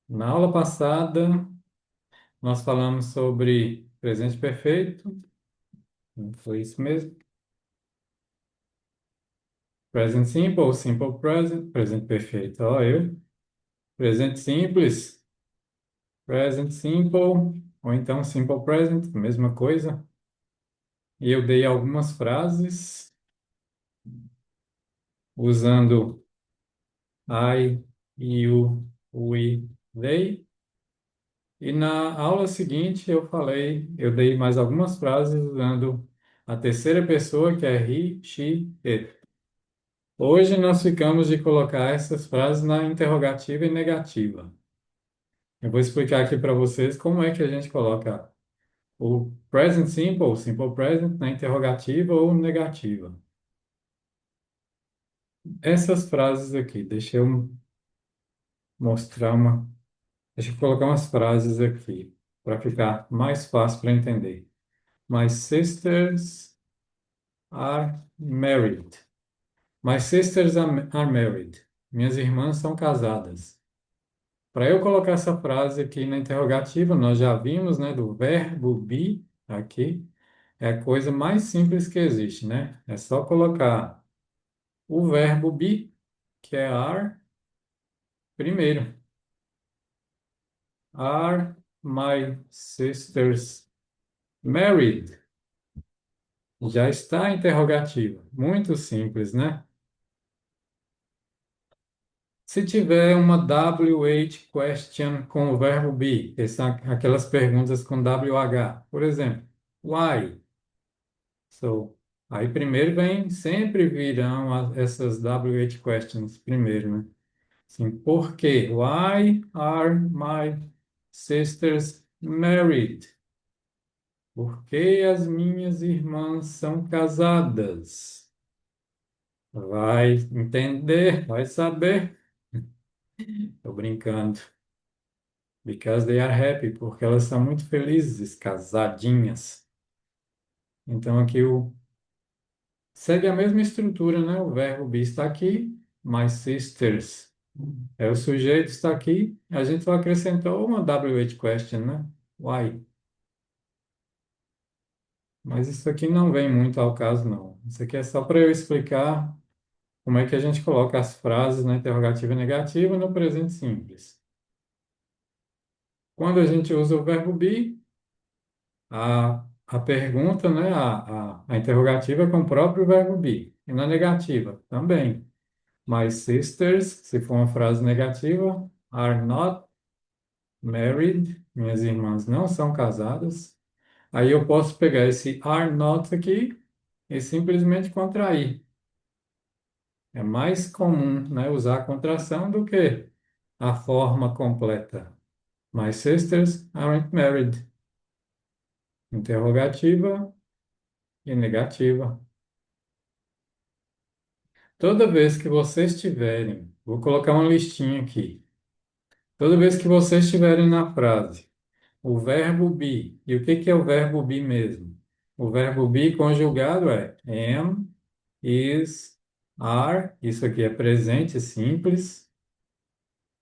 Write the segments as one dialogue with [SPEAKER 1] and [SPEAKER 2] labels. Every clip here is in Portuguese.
[SPEAKER 1] Na aula passada, nós falamos sobre presente perfeito, foi isso mesmo? Present simple, simple present, presente perfeito, ó, eu. Presente simples, present simple, ou então simple present, mesma coisa. E eu dei algumas frases usando I, you, we, they. E na aula seguinte eu dei mais algumas frases usando a terceira pessoa, que é he, she, it. Hoje nós ficamos de colocar essas frases na interrogativa e negativa. Eu vou explicar aqui para vocês como é que a gente coloca o present simple, simple present, na interrogativa ou negativa. Essas frases aqui, mostrar uma, deixa eu colocar umas frases aqui para ficar mais fácil para entender. My sisters are married. My sisters are married. Minhas irmãs são casadas. Para eu colocar essa frase aqui na interrogativa, nós já vimos, né, do verbo be aqui, é a coisa mais simples que existe, né? É só colocar o verbo be, que é are, primeiro. Are my sisters married? Já está a interrogativa. Muito simples, né? Se tiver uma WH question com o verbo be, que são aquelas perguntas com WH, por exemplo, why? So, aí primeiro vem, sempre virão essas WH questions primeiro, né? Assim, por quê? Why are my sisters married? Por que as minhas irmãs são casadas? Vai entender, vai saber. Tô brincando. Because they are happy, porque elas são muito felizes, casadinhas. Então aqui segue a mesma estrutura, né? O verbo be está aqui, my sisters. É o sujeito está aqui, a gente só acrescentou uma WH question, né? Why? Mas isso aqui não vem muito ao caso, não. Isso aqui é só para eu explicar como é que a gente coloca as frases na interrogativa negativa no presente simples. Quando a gente usa o verbo be, a pergunta, né, a interrogativa é com o próprio verbo be. E na negativa, também. My sisters, se for uma frase negativa, are not married. Minhas irmãs não são casadas. Aí eu posso pegar esse are not aqui e simplesmente contrair. É mais comum, né, usar a contração do que a forma completa. My sisters aren't married. Interrogativa e negativa. Toda vez que vocês tiverem, vou colocar uma listinha aqui. Toda vez que vocês tiverem na frase o verbo be, e o que que é o verbo be mesmo? O verbo be conjugado é am, is, are, isso aqui é presente simples,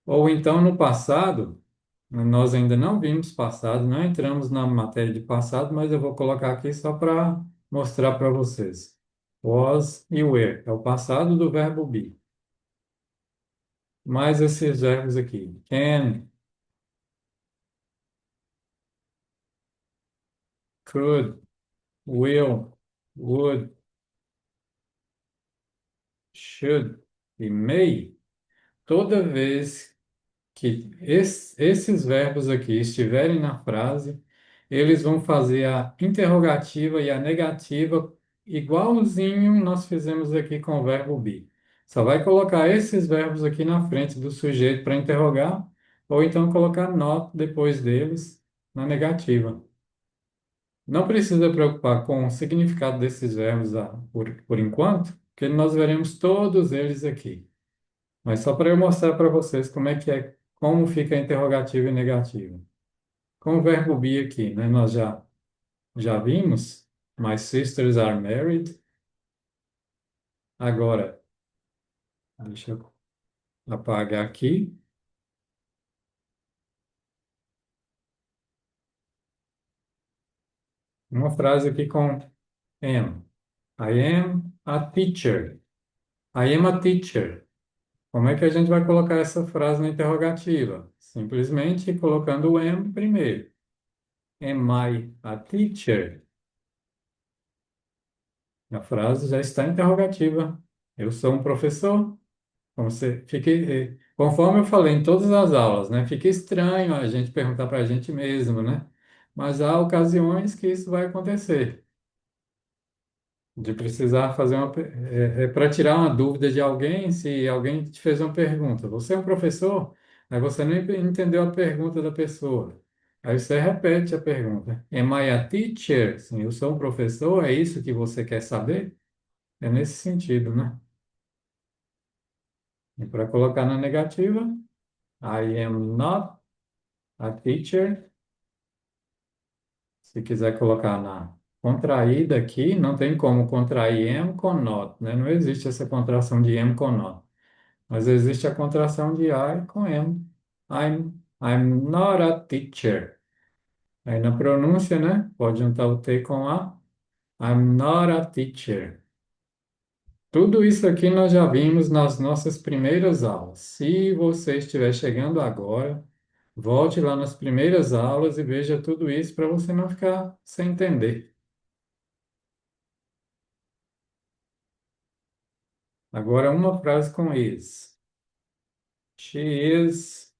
[SPEAKER 1] ou então no passado, nós ainda não vimos passado, não entramos na matéria de passado, mas eu vou colocar aqui só para mostrar para vocês. Was e were, é o passado do verbo be. Mais esses verbos aqui. Can, could, will, would, should e may. Toda vez que esses verbos aqui estiverem na frase, eles vão fazer a interrogativa e a negativa igualzinho nós fizemos aqui com o verbo be. Só vai colocar esses verbos aqui na frente do sujeito para interrogar, ou então colocar not depois deles na negativa. Não precisa preocupar com o significado desses verbos por enquanto, porque nós veremos todos eles aqui. Mas só para eu mostrar para vocês como fica a interrogativa e negativa. Com o verbo be aqui, né, nós já vimos. My sisters are married. Agora, deixa eu apagar aqui. Uma frase aqui com am. I am a teacher. I am a teacher. Como é que a gente vai colocar essa frase na interrogativa? Simplesmente colocando o am primeiro. Am I a teacher? A frase já está interrogativa. Eu sou um professor? Como você, conforme eu falei em todas as aulas, né? Fica estranho a gente perguntar para a gente mesmo, né? Mas há ocasiões que isso vai acontecer, de precisar fazer para tirar uma dúvida de alguém, se alguém te fez uma pergunta. Você é um professor? Aí você não entendeu a pergunta da pessoa. Aí você repete a pergunta. Am I a teacher? Sim, eu sou um professor? É isso que você quer saber? É nesse sentido, né? E para colocar na negativa, I am not a teacher. Se quiser colocar na contraída aqui, não tem como contrair am com not, né? Não existe essa contração de am com not. Mas existe a contração de I com am. I'm not a teacher. Aí na pronúncia, né? Pode juntar o T com a. I'm not a teacher. Tudo isso aqui nós já vimos nas nossas primeiras aulas. Se você estiver chegando agora, volte lá nas primeiras aulas e veja tudo isso para você não ficar sem entender. Agora, uma frase com is. She is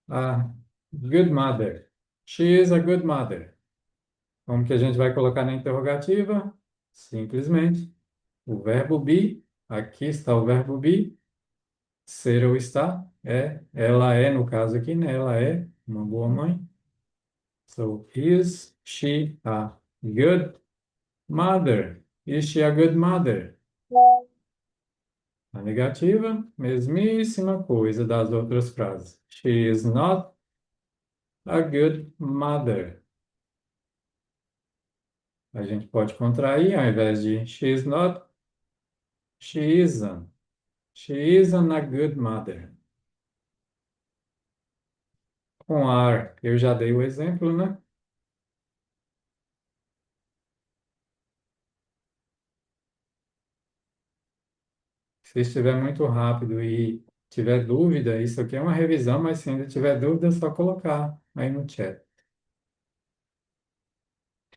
[SPEAKER 1] a good mother. She is a good mother. Como que a gente vai colocar na interrogativa? Simplesmente o verbo be. Aqui está o verbo be. Ser ou estar. Ela é, no caso aqui, né? Ela é uma boa mãe. So, is she a good mother? Is she a good mother? A negativa, mesmíssima coisa das outras frases. She is not a good mother. A gente pode contrair ao invés de she is not, she isn't. She isn't a good mother. Com are, eu já dei o exemplo, né? Se estiver muito rápido e tiver dúvida, isso aqui é uma revisão, mas se ainda tiver dúvida, é só colocar aí no chat.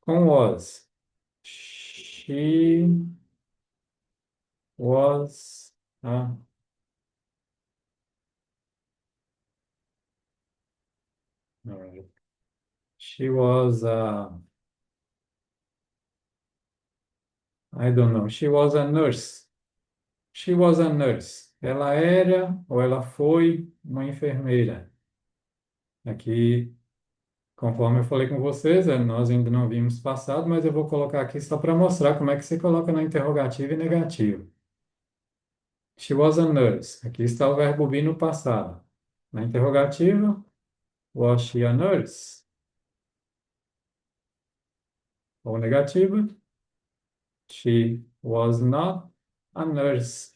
[SPEAKER 1] Com was. She was a, she was a, I don't know, she was a nurse. She was a nurse. Ela era ou ela foi uma enfermeira. Aqui, conforme eu falei com vocês, nós ainda não vimos passado, mas eu vou colocar aqui só para mostrar como é que se coloca na interrogativa e negativa. She was a nurse. Aqui está o verbo be no passado. Na interrogativa, was she a nurse? Ou negativa, she was not a nurse.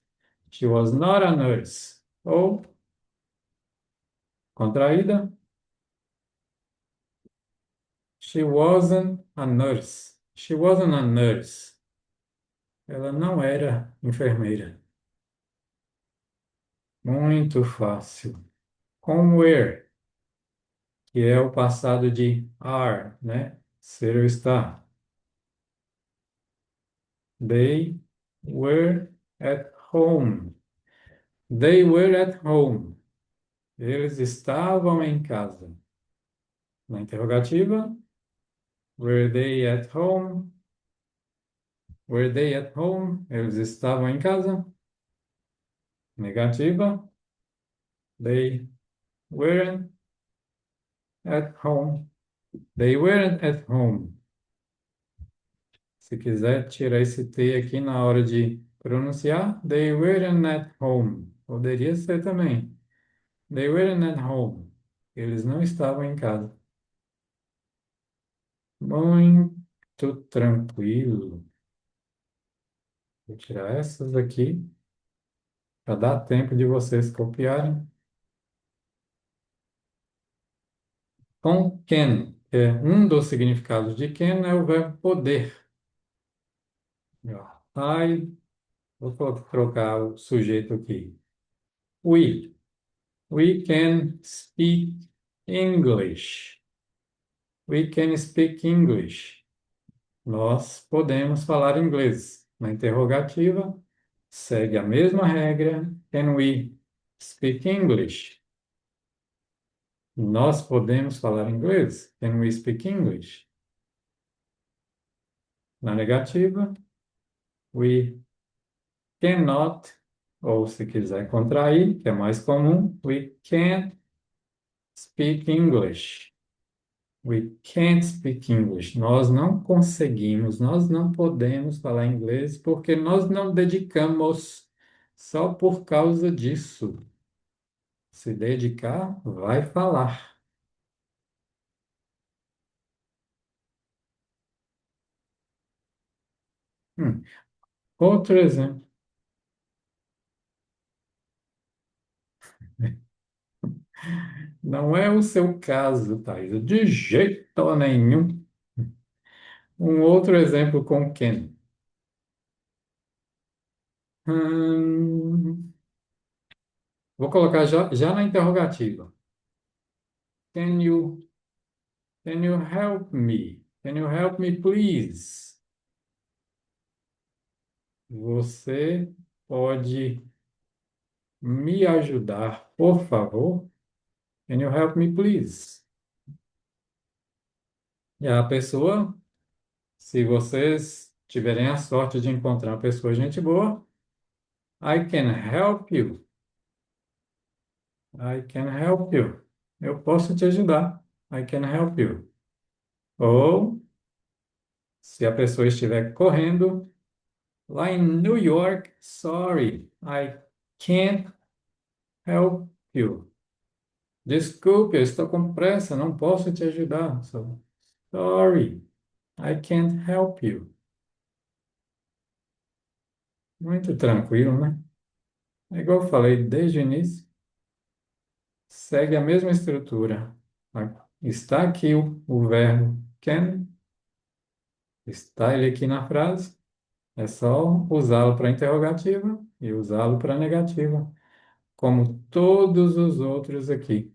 [SPEAKER 1] She was not a nurse. Ou contraída, she wasn't a nurse. She wasn't a nurse. Ela não era enfermeira. Muito fácil. Com were, que é o passado de are, né? Ser ou estar. They were at home. They were at home. Eles estavam em casa. Na interrogativa, were they at home? Were they at home? Eles estavam em casa. Negativa, they weren't at home. They weren't at home. Se quiser tirar esse T aqui na hora de pronunciar, they weren't at home. Poderia ser também. They weren't at home. Eles não estavam em casa. Muito tranquilo. Vou tirar essas aqui para dar tempo de vocês copiarem. Com can. Um dos significados de can é o verbo poder. I, vou trocar o sujeito aqui. We. We can speak English. We can speak English. Nós podemos falar inglês. Na interrogativa, segue a mesma regra. Can we speak English? Nós podemos falar inglês? Can we speak English? Na negativa, we cannot, ou se quiser contrair, que é mais comum, we can't speak English. We can't speak English. Nós não conseguimos, nós não podemos falar inglês porque nós não dedicamos só por causa disso. Se dedicar, vai falar. Hum, Outro exemplo. Não é o seu caso, Thaís, de jeito nenhum. Um outro exemplo com can. Hum, vou colocar já na interrogativa. Can you, can you help me? Can you help me, please? Você pode me ajudar, por favor? Can you help me, please? E a pessoa, se vocês tiverem a sorte de encontrar uma pessoa gente boa, I can help you. I can help you. Eu posso te ajudar. I can help you. Ou, se a pessoa estiver correndo, lá em New York, sorry, I can't help you. Desculpe, eu estou com pressa, não posso te ajudar. So, sorry, I can't help you. Muito tranquilo, né? É igual eu falei desde o início, segue a mesma estrutura. Está aqui o verbo can, está ele aqui na frase, é só usá-lo para interrogativa e usá-lo para negativa, como todos os outros aqui.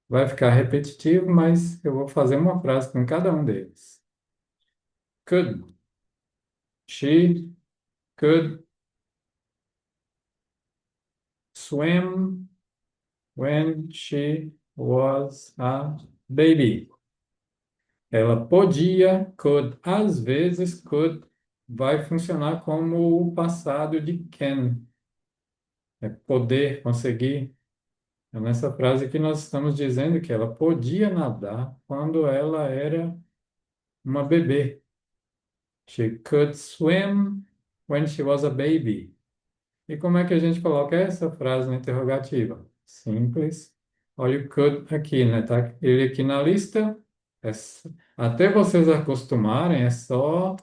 [SPEAKER 1] Vai ficar repetitivo, mas eu vou fazer uma frase com cada um deles. Could, she could swim when she was a baby. Ela podia, could, às vezes, could vai funcionar como o passado de can. É poder, conseguir. É nessa frase que nós estamos dizendo que ela podia nadar quando ela era uma bebê. She could swim when she was a baby. E como é que a gente coloca essa frase na interrogativa? Simples. Olha o could aqui, né? Tá ele aqui na lista. Até vocês acostumarem, é só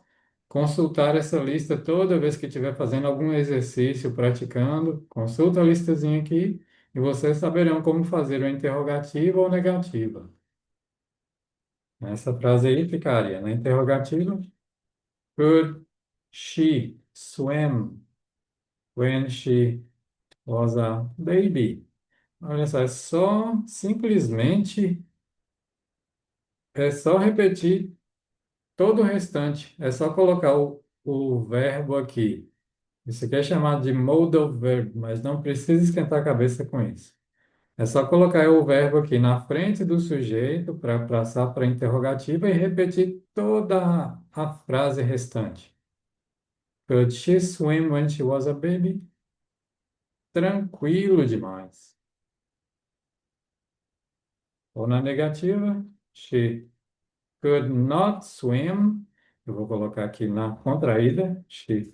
[SPEAKER 1] consultar essa lista toda vez que estiver fazendo algum exercício, praticando. Consulta a listazinha aqui e vocês saberão como fazer uma interrogativa ou negativa. Essa frase aí ficaria na interrogativa. Could she swim when she was a baby? Olha só, é só repetir todo o restante. É só colocar o verbo aqui. Isso aqui é chamado de modal verb, mas não precisa esquentar a cabeça com isso. É só colocar o verbo aqui na frente do sujeito para passar para a interrogativa e repetir toda a frase restante. Could she swim when she was a baby? Tranquilo demais. Ou na negativa, she could not swim. Eu vou colocar aqui na contraída. She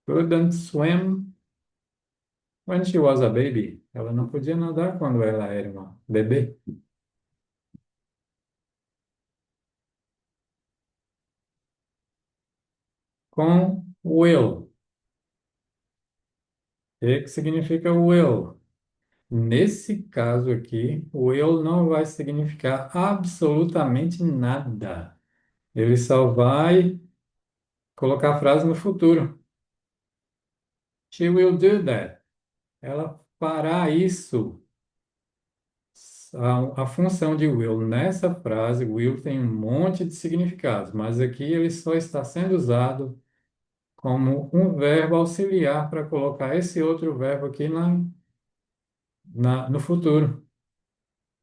[SPEAKER 1] couldn't swim when she was a baby. Ela não podia nadar quando ela era uma bebê. Com will. O que significa will? Nesse caso aqui, o will não vai significar absolutamente nada. Ele só vai colocar a frase no futuro. She will do that. Ela fará isso. A função de will nessa frase, will tem um monte de significados, mas aqui ele só está sendo usado como um verbo auxiliar para colocar esse outro verbo aqui no futuro.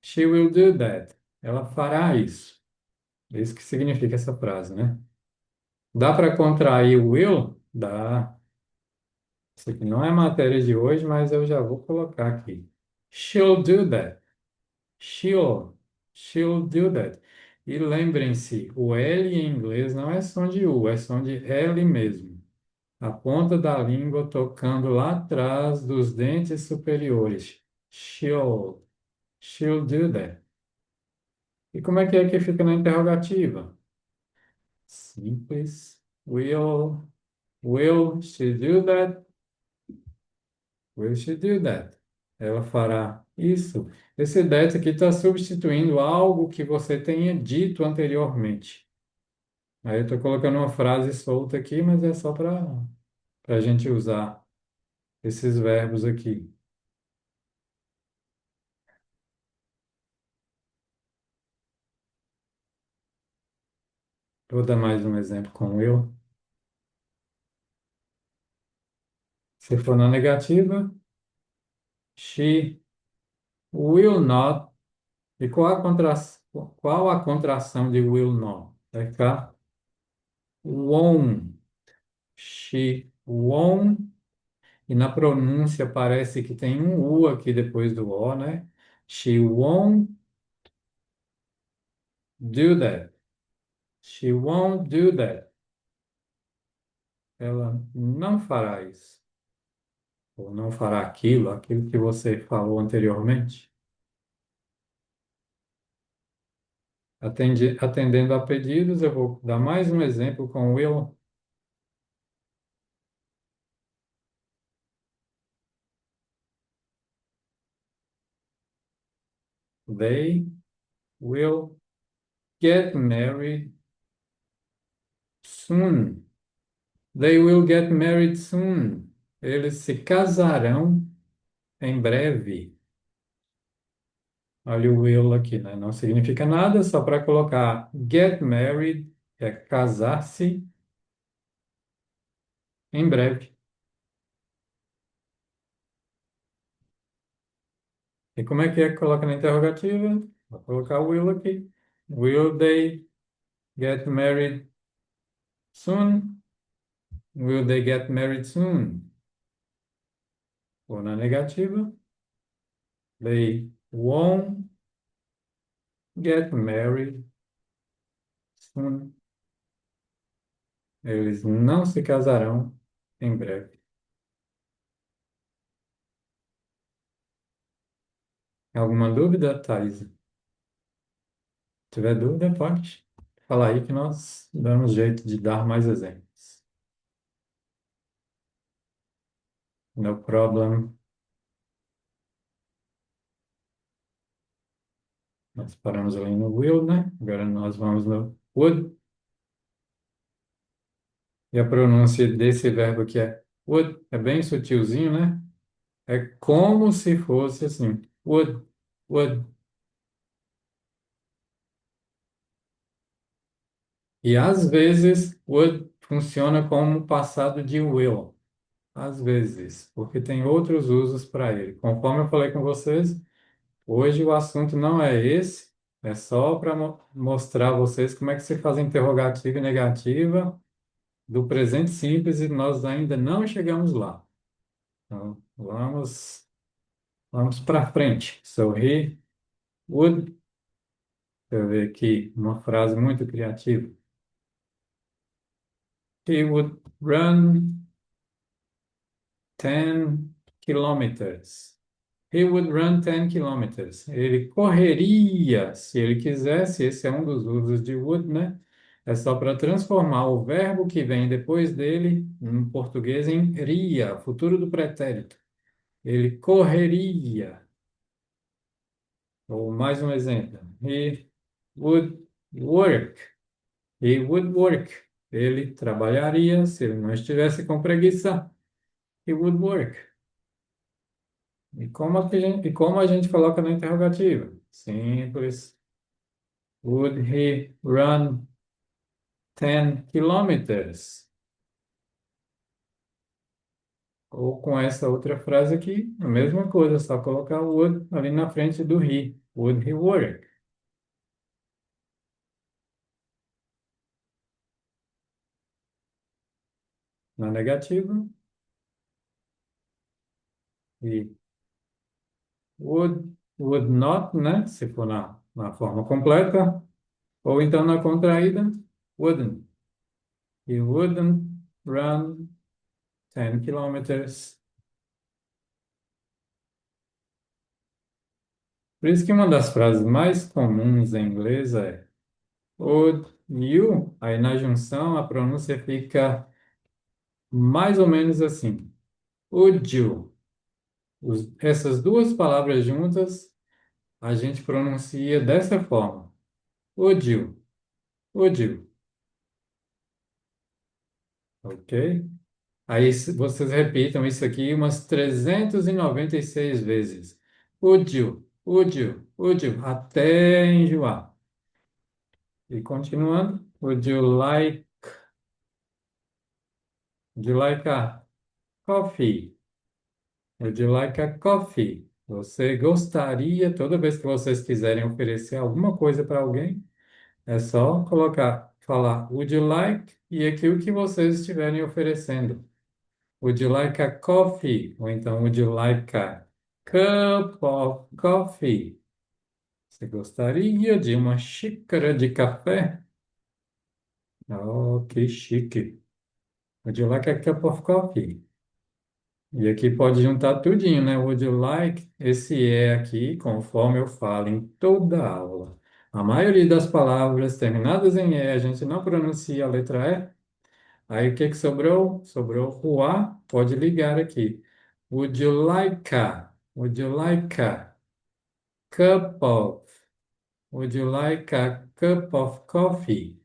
[SPEAKER 1] She will do that. Ela fará isso. É isso que significa essa frase, né? Dá para contrair o will? Dá. Isso aqui não é matéria de hoje, mas eu já vou colocar aqui. She'll do that. She'll. She'll do that. E lembrem-se, o L em inglês não é som de U, é som de L mesmo. A ponta da língua tocando lá atrás dos dentes superiores. She'll. She'll do that. E como é que fica na interrogativa? Simples. Will she do that? Will she do that? Ela fará isso. Esse that aqui está substituindo algo que você tenha dito anteriormente. Aí eu estou colocando uma frase solta aqui, mas é só para a gente usar esses verbos aqui. Vou dar mais um exemplo com will. Se for na negativa, she will not. E qual a contração de will not? Vai ficar won't. She won't. E na pronúncia parece que tem um U aqui depois do O, né? She won't do that. She won't do that. Ela não fará isso. Ou não fará aquilo que você falou anteriormente. Atendendo a pedidos, eu vou dar mais um exemplo com will. They will get married soon. They will get married soon. Eles se casarão em breve. Olha o will aqui, né? Não significa nada, só para colocar get married, é casar-se em breve. E como é que coloca na interrogativa? Vou colocar o will aqui. Will they get married soon? Will they get married soon? Ou na negativa, they won't get married soon. Eles não se casarão em breve. Alguma dúvida, Thais? Se tiver dúvida, pode falar aí que nós damos jeito de dar mais exemplos. No problem. Nós paramos ali no will, né? Agora nós vamos no would. E a pronúncia desse verbo aqui é would. É bem sutilzinho, né? É como se fosse assim. Would, would. E às vezes would funciona como passado de will. Às vezes, porque tem outros usos para ele. Conforme eu falei com vocês, hoje o assunto não é esse, é só para mostrar a vocês como é que se faz interrogativa e negativa do presente simples e nós ainda não chegamos lá. Então, vamos para frente. So he would, deixa eu ver aqui, uma frase muito criativa. He would run 10 kilometers. He would run 10 kilometers. Ele correria se ele quisesse. Esse é um dos usos de would, né? É só para transformar o verbo que vem depois dele, no português, em ria, futuro do pretérito. Ele correria. Ou mais um exemplo. He would work. He would work. Ele trabalharia se ele não estivesse com preguiça. He would work. E como a gente coloca na interrogativa? Simples. Would he run 10 kilometers? Ou com essa outra frase aqui, a mesma coisa, só colocar o would ali na frente do he. Would he work? Na negativa, he would not, né? Se for na forma completa. Ou então na contraída, wouldn't. He wouldn't run 10 kilometers. Por isso que uma das frases mais comuns em inglês é would you. Aí na junção a pronúncia fica mais ou menos assim. Would you. Essas duas palavras juntas a gente pronuncia dessa forma. Would you. Would you. Ok? Aí vocês repitam isso aqui umas 396 vezes. Would you, até enjoar. E continuando. Would you like a coffee? Would you like a coffee? Você gostaria, toda vez que vocês quiserem oferecer alguma coisa para alguém, é só falar would you like e aqui o que vocês estiverem oferecendo. Would you like a coffee? Ou então, would you like a cup of coffee? Você gostaria de uma xícara de café? Oh, que chique. Would you like a cup of coffee? E aqui pode juntar tudinho, né? Would you like? Esse é aqui, conforme eu falo em toda a aula. A maioria das palavras terminadas em E, a gente não pronuncia a letra E. Aí o que que sobrou? Sobrou o A, pode ligar aqui. Would you like a cup of? Would you like a cup of coffee?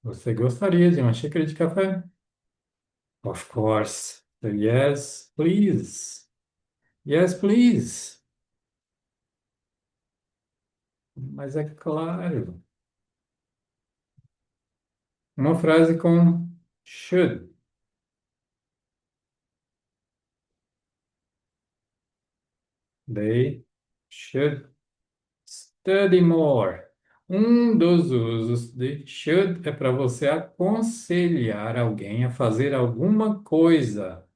[SPEAKER 1] Você gostaria de uma xícara de café? Of course. So yes, please. Yes, please. Mas é claro. Uma frase com should. They should study more. Um dos usos de should é para você aconselhar alguém a fazer alguma coisa.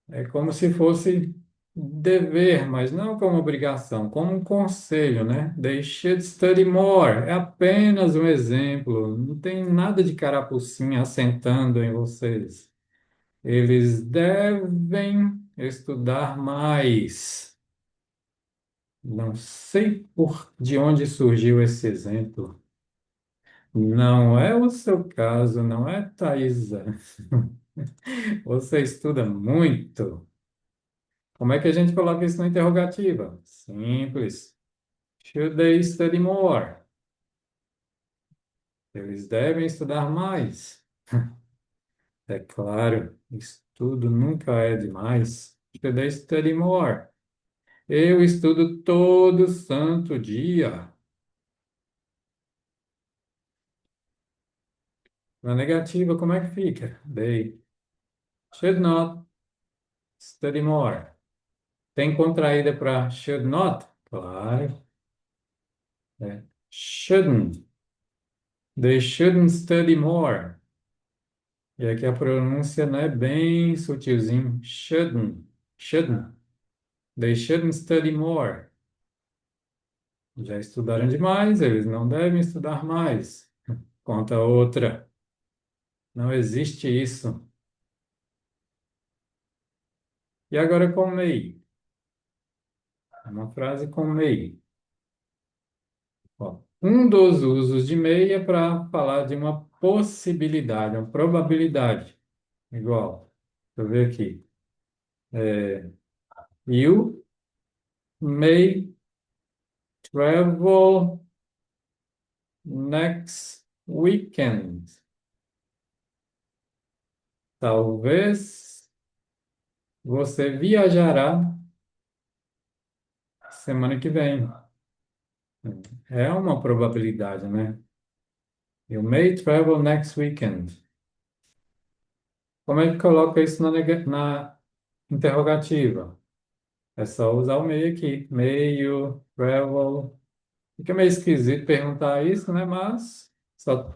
[SPEAKER 1] É como se fosse dever, mas não como obrigação, como um conselho, né? They should study more. É apenas um exemplo. Não tem nada de carapucinha assentando em vocês. Eles devem estudar mais. Não sei de onde surgiu esse exemplo. Não é o seu caso, não é, Thaisa? Você estuda muito. Como é que a gente coloca isso na interrogativa? Simples. Should they study more? Eles devem estudar mais. É claro, estudo nunca é demais. Should they study more? Eu estudo todo santo dia. Na negativa, como é que fica? They should not study more. Tem contraída para should not? Claro. É. Shouldn't. They shouldn't study more. E aqui a pronúncia não é bem sutilzinho. Shouldn't. Shouldn't. They shouldn't study more. Já estudaram demais, eles não devem estudar mais. Conta outra. Não existe isso. E agora com may. É uma frase com may. Ó, um dos usos de may é para falar de uma possibilidade, uma probabilidade. Igual. Deixa eu ver aqui. You. may travel next weekend. Talvez você viajará semana que vem. É uma probabilidade, né? You may travel next weekend. Como é que coloca isso na interrogativa? É só usar o may aqui. May you travel. Fica meio esquisito perguntar isso, né? Mas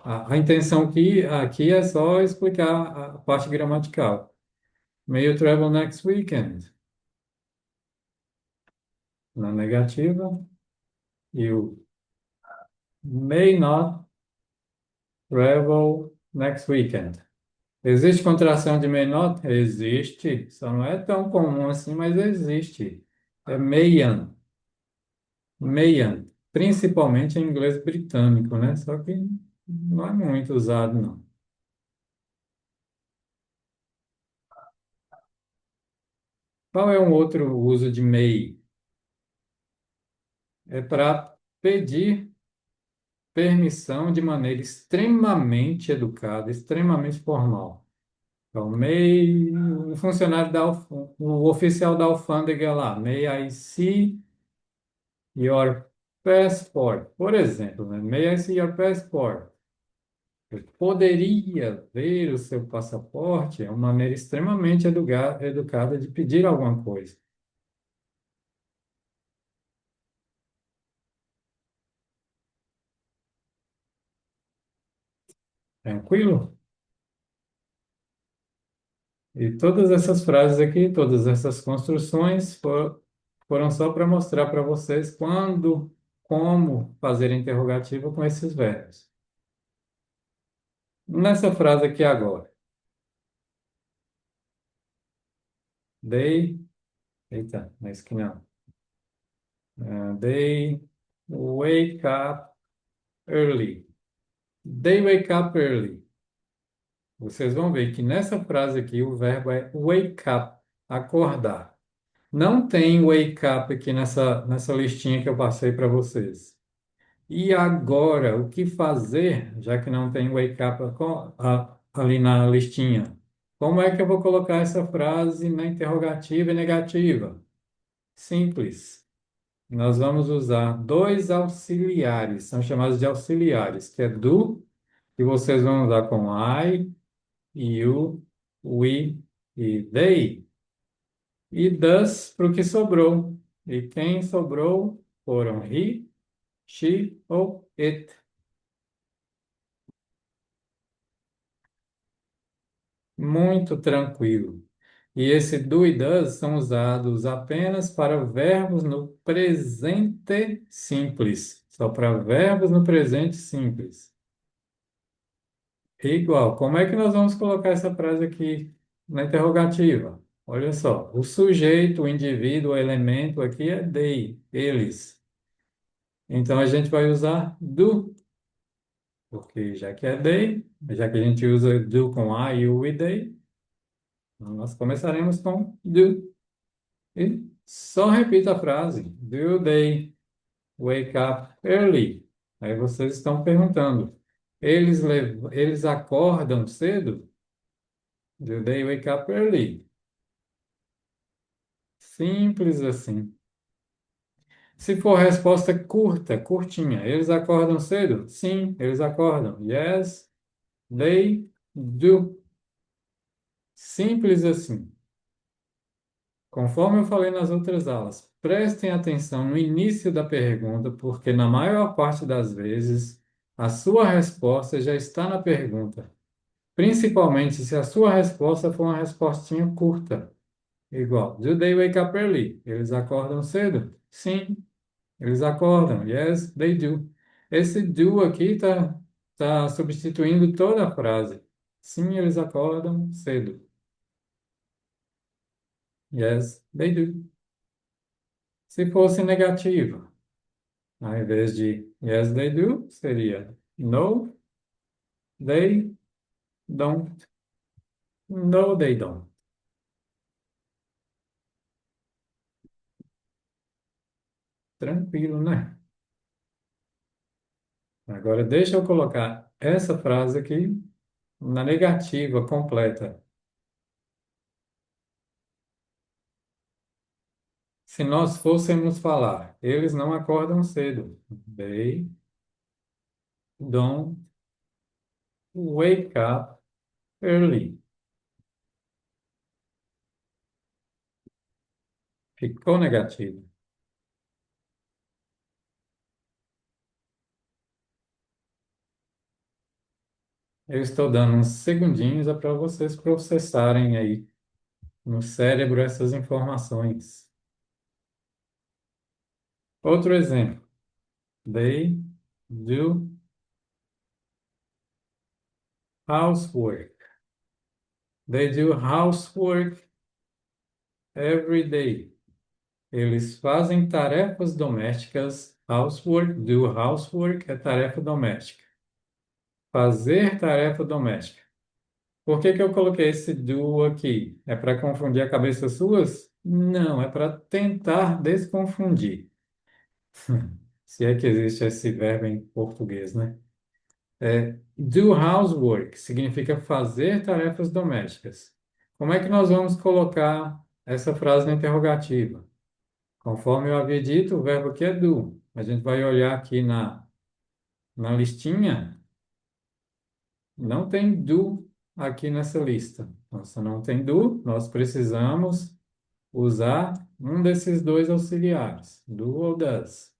[SPEAKER 1] a intenção aqui é só explicar a parte gramatical. May you travel next weekend? Na negativa. You may not travel next weekend. Existe contração de may not? Existe. Só não é tão comum assim, mas existe. É mayan. Mayan. Principalmente em inglês britânico, né? Só que não é muito usado, não. Qual é um outro uso de may? É para pedir permissão de maneira extremamente educada, extremamente formal. Então, may, o funcionário o oficial da alfândega lá, may I see your passport? Por exemplo, né? May I see your passport? Eu poderia ver o seu passaporte? É uma maneira extremamente educada de pedir alguma coisa. Tranquilo? E todas essas frases aqui, todas essas construções foram só para mostrar para vocês como fazer interrogativa com esses verbos. Nessa frase aqui agora, they, eita, não é isso que não. They wake up early. They wake up early. Vocês vão ver que nessa frase aqui o verbo é wake up, acordar. Não tem wake up aqui nessa listinha que eu passei para vocês. E agora, o que fazer, já que não tem wake up ali na listinha? Como é que eu vou colocar essa frase na interrogativa e negativa? Simples. Nós vamos usar dois auxiliares, são chamados de auxiliares, que é do, que vocês vão usar com I, you, we e they, e does para o que sobrou. E quem sobrou foram he, she ou it. Muito tranquilo. E esse do e does são usados apenas para verbos no presente simples. Só para verbos no presente simples. Igual, como é que nós vamos colocar essa frase aqui na interrogativa? Olha só, o sujeito, o indivíduo, o elemento aqui é they, eles. Então a gente vai usar do, porque já que é they, já que a gente usa do com I, you e they, então nós começaremos com do. E só repita a frase. Do they wake up early? Aí vocês estão perguntando. Eles acordam cedo? Do they wake up early? Simples assim. Se for resposta curta, curtinha, eles acordam cedo? Sim, eles acordam. Yes, they do. Simples assim. Conforme eu falei nas outras aulas, prestem atenção no início da pergunta, porque na maior parte das vezes a sua resposta já está na pergunta. Principalmente se a sua resposta for uma respostinha curta. Igual, do they wake up early? Eles acordam cedo? Sim, eles acordam. Yes, they do. Esse do aqui tá substituindo toda a frase. Sim, eles acordam cedo. Yes, they do. Se fosse negativa, ao invés de yes, they do, seria no, they don't. No, they don't. Tranquilo, né? Agora deixa eu colocar essa frase aqui na negativa completa. Se nós fôssemos falar, eles não acordam cedo. They don't wake up early. Ficou negativo. Eu estou dando uns segundinhos para vocês processarem aí no cérebro essas informações. Outro exemplo. They do housework. They do housework every day. Eles fazem tarefas domésticas. Housework, do housework é tarefa doméstica. Fazer tarefa doméstica. Por que que eu coloquei esse do aqui? É para confundir a cabeça suas? Não, é para tentar desconfundir. Se é que existe esse verbo em português, né? Do housework significa fazer tarefas domésticas. Como é que nós vamos colocar essa frase na interrogativa? Conforme eu havia dito, o verbo aqui é do. A gente vai olhar aqui na listinha, não tem do aqui nessa lista. Então, se não tem do, nós precisamos usar um desses dois auxiliares, do ou das.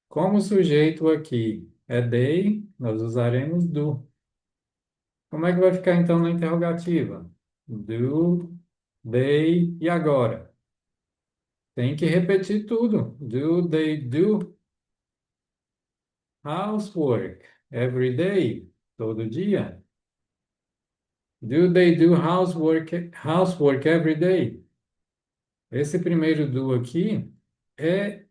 [SPEAKER 1] Como o sujeito aqui é they, nós usaremos do. Como é que vai ficar então na interrogativa? Do, they e agora? Tem que repetir tudo. Do they do housework every day? Todo dia? Do they do housework every day? Esse primeiro do aqui é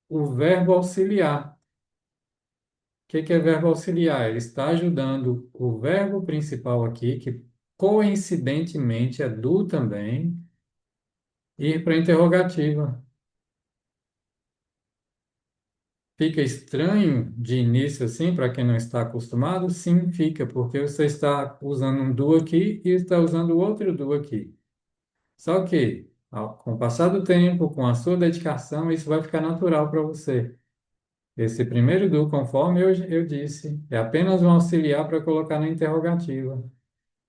[SPEAKER 1] o verbo auxiliar. O que que é verbo auxiliar? Ele está ajudando o verbo principal aqui, que coincidentemente é do também, ir para a interrogativa. Fica estranho de início assim, para quem não está acostumado? Sim, fica, porque você está usando um do aqui e está usando outro do aqui. Só que, com o passar do tempo, com a sua dedicação, isso vai ficar natural para você. Esse primeiro do, conforme eu disse, é apenas um auxiliar para colocar na interrogativa.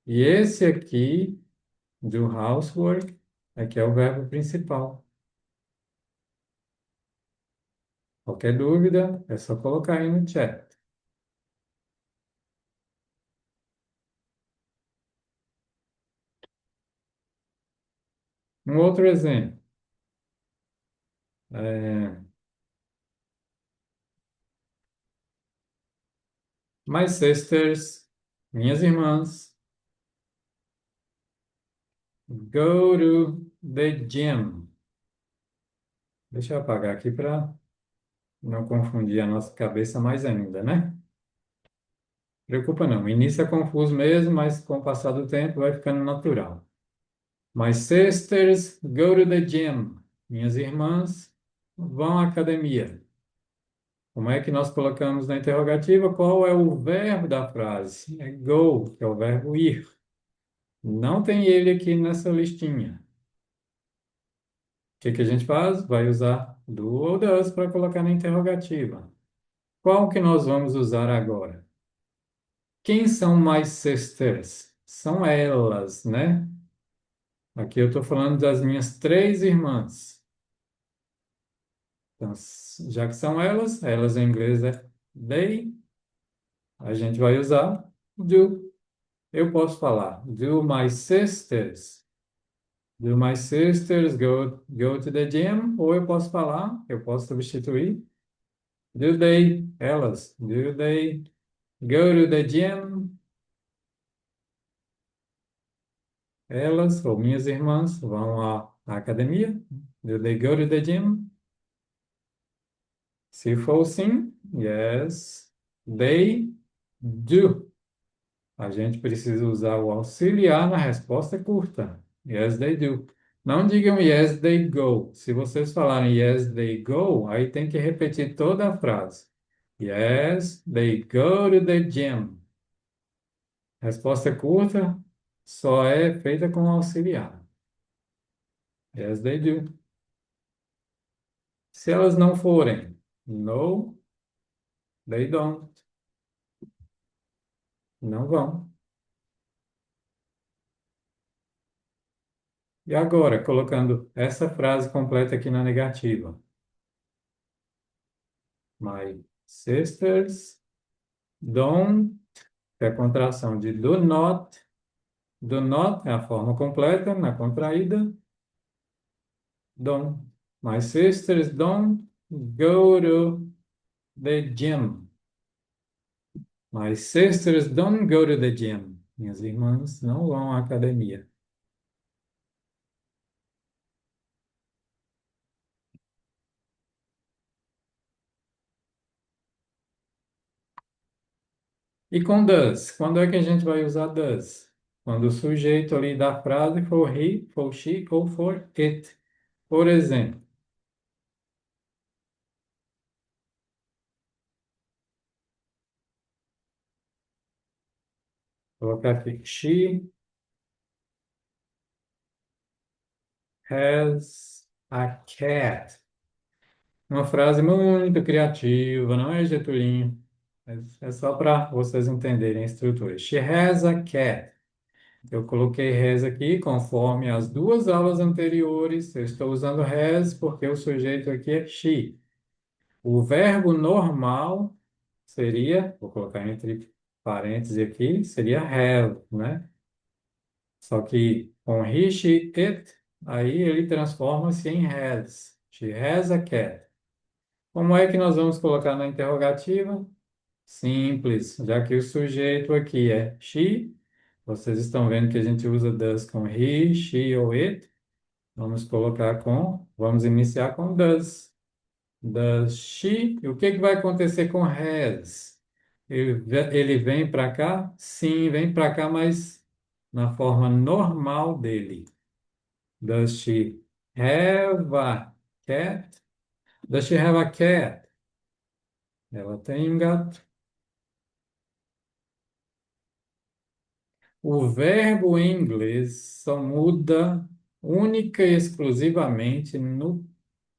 [SPEAKER 1] E esse aqui, do housework, é que é o verbo principal. Qualquer dúvida, é só colocar aí no chat. Um outro exemplo. É, My sisters, minhas irmãs, go to the gym. Deixa eu apagar aqui para não confundir a nossa cabeça mais ainda, né? Preocupa não, o início é confuso mesmo, mas com o passar do tempo vai ficando natural. My sisters go to the gym. Minhas irmãs vão à academia. Como é que nós colocamos na interrogativa? Qual é o verbo da frase? É go, que é o verbo ir. Não tem ele aqui nessa listinha. O que que a gente faz? Vai usar do ou das para colocar na interrogativa. Qual que nós vamos usar agora? Quem são my sisters? São elas, né? Aqui eu estou falando das minhas três irmãs. Então, já que são elas, elas em inglês é they, a gente vai usar do. Eu posso falar, do my sisters go to the gym, ou eu posso falar, eu posso substituir, do they, elas, do they go to the gym, elas ou minhas irmãs vão à academia, do they go to the gym? Se for sim, yes, they do. A gente precisa usar o auxiliar na resposta curta. Yes, they do. Não digam yes, they go. Se vocês falarem yes, they go, aí tem que repetir toda a frase. Yes, they go to the gym. Resposta curta só é feita com auxiliar. Yes, they do. Se elas não forem, no, they don't. Não vão. E agora, colocando essa frase completa aqui na negativa. My sisters don't, que é a contração de do not. Do not é a forma completa, na contraída. Don't. My sisters don't go to the gym. My sisters don't go to the gym. Minhas irmãs não vão à academia. E com does? Quando é que a gente vai usar does? Quando o sujeito ali da frase for he, for she ou for it. Por exemplo, vou colocar aqui. She has a cat. Uma frase muito criativa, não é, Getulinho? É só para vocês entenderem a estrutura. She has a cat. Eu coloquei has aqui conforme as duas aulas anteriores. Eu estou usando has porque o sujeito aqui é she. O verbo normal seria, vou colocar entre parênteses aqui, seria have, né? Só que com he, she, it, aí ele transforma-se em has. She has a cat. Como é que nós vamos colocar na interrogativa? Simples, já que o sujeito aqui é she, vocês estão vendo que a gente usa does com he, she ou it. Vamos iniciar com does. Does she, e o que que vai acontecer com has? Ele vem para cá? Sim, vem para cá, mas na forma normal dele. Does she have a cat? Does she have a cat? Ela tem um gato. O verbo em inglês só muda única e exclusivamente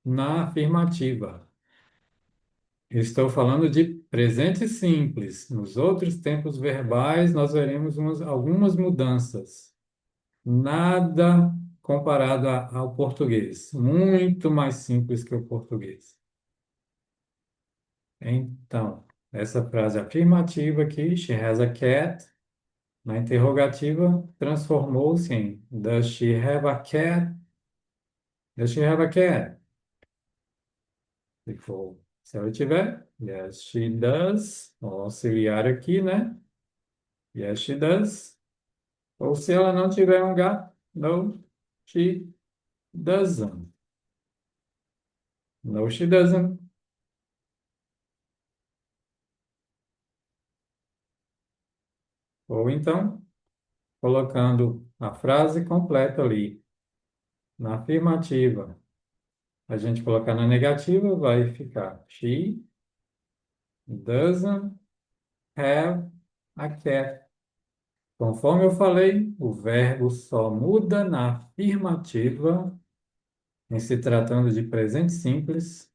[SPEAKER 1] na afirmativa. Estou falando de presente simples. Nos outros tempos verbais, nós veremos algumas mudanças. Nada comparado ao português. Muito mais simples que o português. Então, essa frase afirmativa aqui, she has a cat, na interrogativa, transformou-se em does she have a cat? Does she have a cat? Se ela tiver, yes, she does. O auxiliar aqui, né? Yes, she does. Ou se ela não tiver um gato, no, she doesn't. No, she doesn't. Ou então, colocando a frase completa ali, na afirmativa. A gente colocar na negativa, vai ficar she doesn't have a cat. Conforme eu falei, o verbo só muda na afirmativa, em se tratando de presente simples,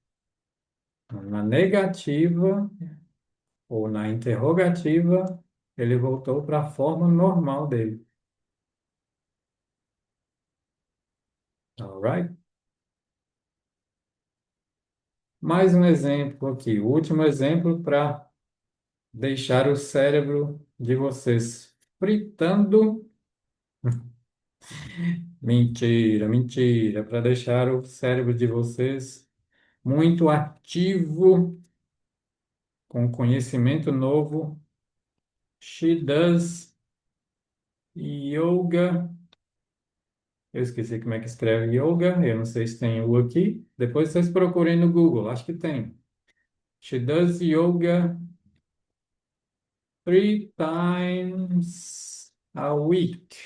[SPEAKER 1] na negativa ou na interrogativa, ele voltou para a forma normal dele. Alright? Mais um exemplo aqui, o último exemplo para deixar o cérebro de vocês fritando. Mentira, mentira, para deixar o cérebro de vocês muito ativo, com conhecimento novo. She does yoga. Eu esqueci como é que escreve yoga, eu não sei se tem o aqui. Depois vocês procurem no Google, acho que tem. She does yoga 3 times a week.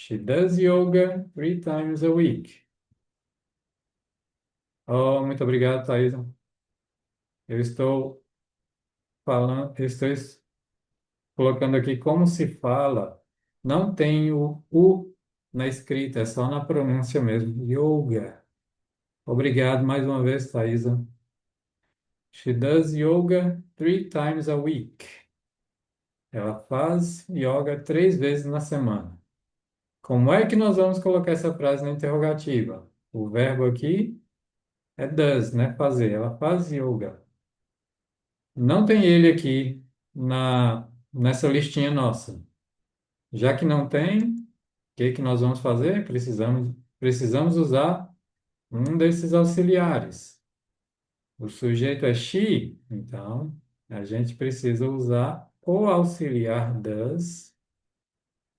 [SPEAKER 1] She does yoga 3 times a week. Oh, muito obrigado, Thaisa. Eu estou colocando aqui como se fala. Não tem o U na escrita, é só na pronúncia mesmo. Yoga. Obrigado mais uma vez, Thaisa. She does yoga 3 times a week. Ela faz yoga 3 vezes na semana. Como é que nós vamos colocar essa frase na interrogativa? O verbo aqui é does, né? Fazer. Ela faz yoga. Não tem ele aqui nessa listinha nossa. Já que não tem, o que que nós vamos fazer? Precisamos usar um desses auxiliares. O sujeito é she, então a gente precisa usar o auxiliar does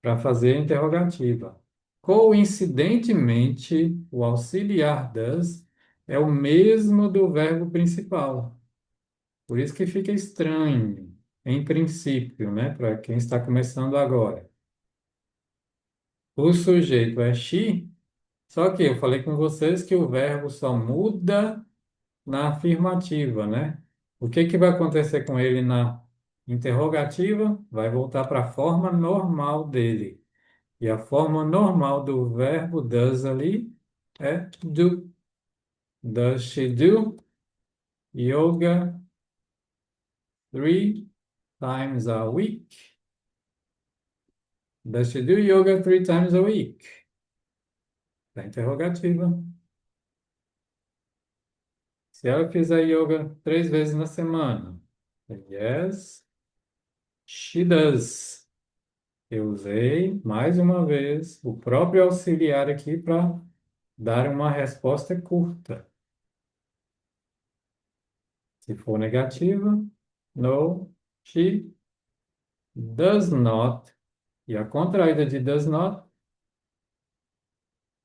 [SPEAKER 1] para fazer a interrogativa. Coincidentemente, o auxiliar does é o mesmo do verbo principal. Por isso que fica estranho, em princípio, né, para quem está começando agora. O sujeito é she, só que eu falei com vocês que o verbo só muda na afirmativa, né? O que que vai acontecer com ele na interrogativa? Vai voltar para a forma normal dele. E a forma normal do verbo does ali é do. Does she do yoga 3 times a week? Does she do yoga 3 times a week? Da interrogativa. Se ela fizer yoga 3 vezes na semana. Yes, she does. Eu usei, mais uma vez, o próprio auxiliar aqui para dar uma resposta curta. Se for negativa, no, she does not. E a contraída de does not,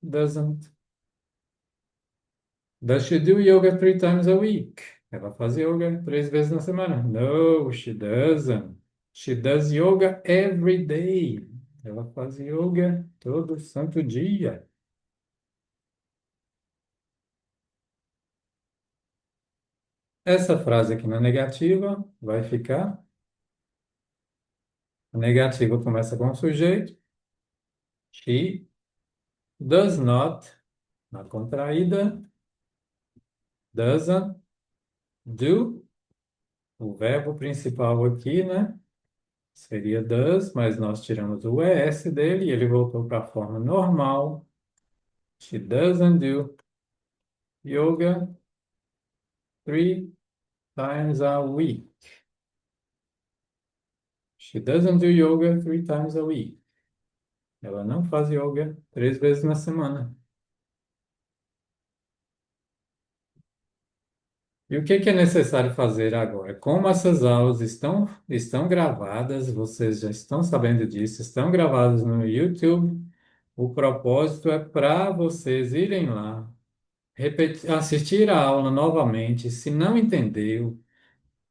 [SPEAKER 1] doesn't. Does she do yoga 3 times a week? Ela faz yoga 3 vezes na semana. No, she doesn't. She does yoga every day. Ela faz yoga todo santo dia. Essa frase aqui na negativa vai ficar. A negativa começa com o sujeito. She does not. Na contraída, doesn't do. O verbo principal aqui, né? Seria does, mas nós tiramos o ES dele e ele voltou para a forma normal. She doesn't do yoga 3 times a week. She doesn't do yoga 3 times a week. Ela não faz yoga 3 vezes na semana. E o que que é necessário fazer agora? Como essas aulas estão gravadas, vocês já estão sabendo disso, estão gravadas no YouTube, o propósito é para vocês irem lá, assistir a aula novamente. Se não entendeu,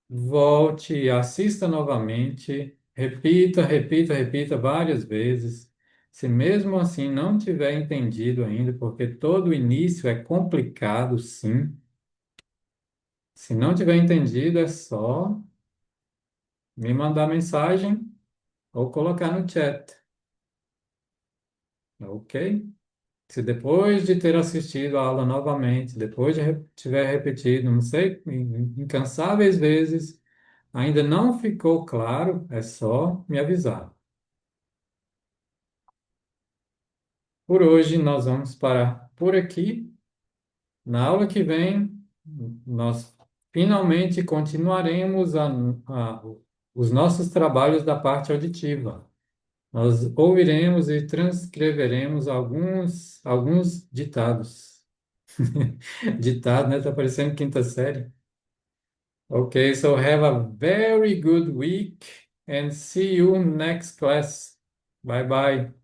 [SPEAKER 1] volte, assista novamente, repita, repita, repita várias vezes. Se mesmo assim não tiver entendido ainda, porque todo o início é complicado, sim. Se não tiver entendido, é só me mandar mensagem ou colocar no chat, ok? Se depois de ter assistido a aula novamente, depois de tiver repetido, não sei, incansáveis vezes, ainda não ficou claro, é só me avisar. Por hoje, nós vamos parar por aqui. Na aula que vem, nós finalmente continuaremos os nossos trabalhos da parte auditiva. Nós ouviremos e transcreveremos alguns ditados. Ditado, né? Tá parecendo quinta série. Okay, so have a very good week and see you next class. Bye bye.